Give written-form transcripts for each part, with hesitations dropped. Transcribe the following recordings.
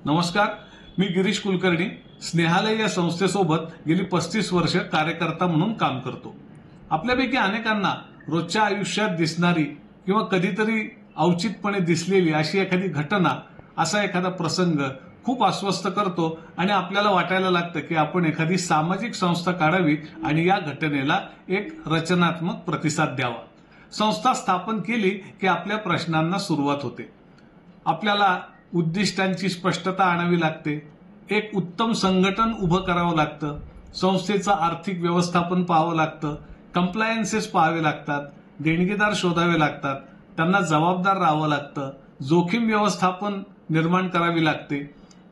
नमस्कार, मी गिरीश कुलकर्णी स्नेहालय या संस्थेसोबत गेली 35 वर्ष कार्यकर्ता म्हणून काम करतो। आपल्यापैकी अनेकांना रोजच्या आयुष्यात दिसणारी किंवा कधीतरी औचित्यपणे दिसलेली अशी एखादी घटना, असा एखादा प्रसंग खूप अस्वस्थ करतो आणि आपल्याला वाटायला लागतं की आपण एखादी सामाजिक संस्था काढावी आणि या घटनेला एक रचनात्मक प्रतिसाद द्यावा। संस्था स्थापन केली की आपल्या प्रश्नांना सुरुवात होते। आपल्याला उद्दिष्टांची स्पष्टता आणावी लागते, एक उत्तम संघटन उभं करावं लागतं, संस्थेचं आर्थिक व्यवस्थापन पाहावं लागतं, कंप्लायन्सेस पाहावे लागतात, देणगीदार शोधावे लागतात, त्यांना जबाबदार राहावं लागतं, जोखीम व्यवस्थापन निर्माण करावी लागते,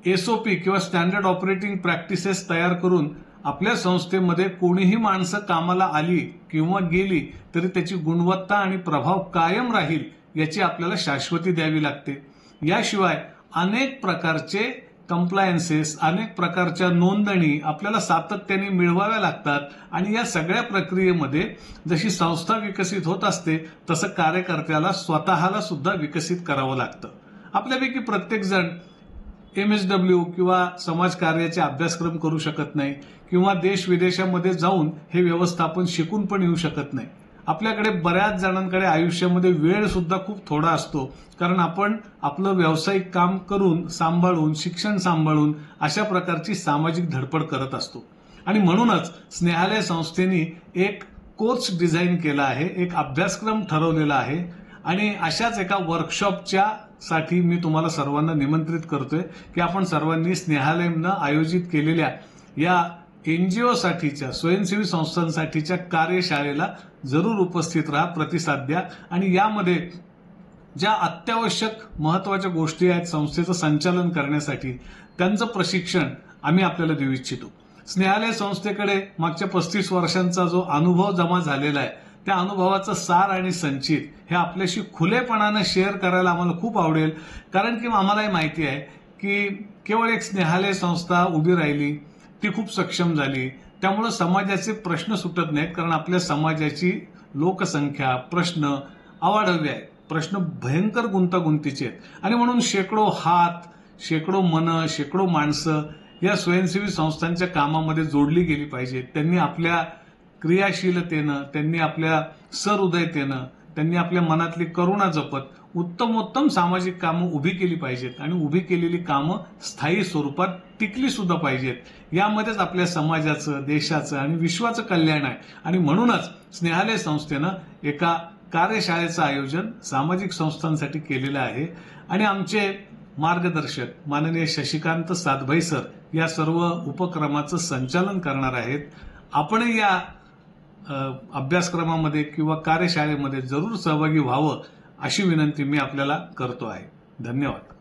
एसओपी किंवा स्टँडर्ड ऑपरेटिंग प्रॅक्टिसेस तयार करून आपल्या संस्थेमध्ये कोणीही माणसं कामाला आली किंवा गेली तरी त्याची गुणवत्ता आणि प्रभाव कायम राहील याची आपल्याला शाश्वती द्यावी लागते। याशिवाय अनेक प्रकारचे कंप्लायन्सेस, अनेक प्रकारच्या नोंदणी आपल्याला सातत्याने मिळवाव्या लागतात आणि या सगळ्या प्रक्रियेमध्ये जशी संस्था विकसित होत असते तसं कार्यकर्त्याला स्वतःला सुद्धा विकसित करावं लागतं। आपल्यापैकी प्रत्येक जण MSW किंवा समाज कार्याचे अभ्यासक्रम करू शकत नाही किंवा देश विदेशामध्ये जाऊन हे व्यवस्थापन शिकून पण येऊ शकत नाही। आपल्याकडे बऱ्याच जणांकडे आयुष्यामध्ये वेळ सुद्धा खूप थोडा असतो, कारण आपण आपलं व्यावसायिक काम करून सांभाळून, शिक्षण सांभाळून अशा प्रकारची सामाजिक धडपड करत असतो। आणि म्हणूनच स्नेहालय संस्थेने एक कोर्स डिझाईन केला आहे, एक अभ्यासक्रम ठरवलेला आहे आणि अशाच एका वर्कशॉपच्या साठी मी तुम्हाला सर्वांना निमंत्रित करतोय की आपण सर्वांनी स्नेहालयनं आयोजित केलेल्या या NGO साठीच्या, स्वयंसेवी संस्थांसाठीच्या कार्यशाळेला जरूर उपस्थित राहा, प्रतिसाद द्या आणि यामध्ये ज्या अत्यावश्यक महत्वाच्या गोष्टी आहेत संस्थेचं संचालन करण्यासाठी त्यांचं प्रशिक्षण आम्ही आपल्याला देऊ इच्छितो। स्नेहालय संस्थेकडे मागच्या 35 वर्षांचा जो अनुभव जमा झालेला आहे त्या अनुभवाचं सार आणि संचित हे आपल्याशी खुलेपणाने शेअर करायला आम्हाला खूप आवडेल, कारण की आम्हालाही माहिती आहे की केवळ एक स्नेहालय संस्था उभी राहिली, ती खूप सक्षम झाली, त्यामुळे समाजाचे प्रश्न सुटत नाहीत, कारण आपल्या समाजाची लोकसंख्या, प्रश्न अवाढव्य आहेत, प्रश्न भयंकर गुंतागुंतीचे आहेत आणि म्हणून शेकडो हात, शेकडो मन, शेकडो माणसं या स्वयंसेवी संस्थांच्या कामामध्ये जोडली गेली पाहिजेत। त्यांनी आपल्या क्रियाशीलतेनं, त्यांनी आपल्या सहृदयतेनं, त्यांनी आपल्या मनातली करुणा जपत उत्तमोत्तम सामाजिक कामं उभी केली पाहिजेत आणि उभी केलेली कामं स्थायी स्वरूपात टिकली सुद्धा पाहिजेत। यामध्येच आपल्या समाजाचं, देशाचं आणि विश्वाचं कल्याण आहे आणि म्हणूनच स्नेहालय संस्थेनं एका कार्यशाळेचं आयोजन सामाजिक संस्थांसाठी केलेलं आहे आणि आमचे मार्गदर्शक माननीय शशिकांत सातभाई सर या सर्व उपक्रमाचं संचालन करणार आहेत। आपण या अभ्यासक्रमामध्ये किंवा कार्यशाळेमध्ये जरूर सहभागी व्हावं अशी विनंती मी आपल्याला करतो आहे। धन्यवाद।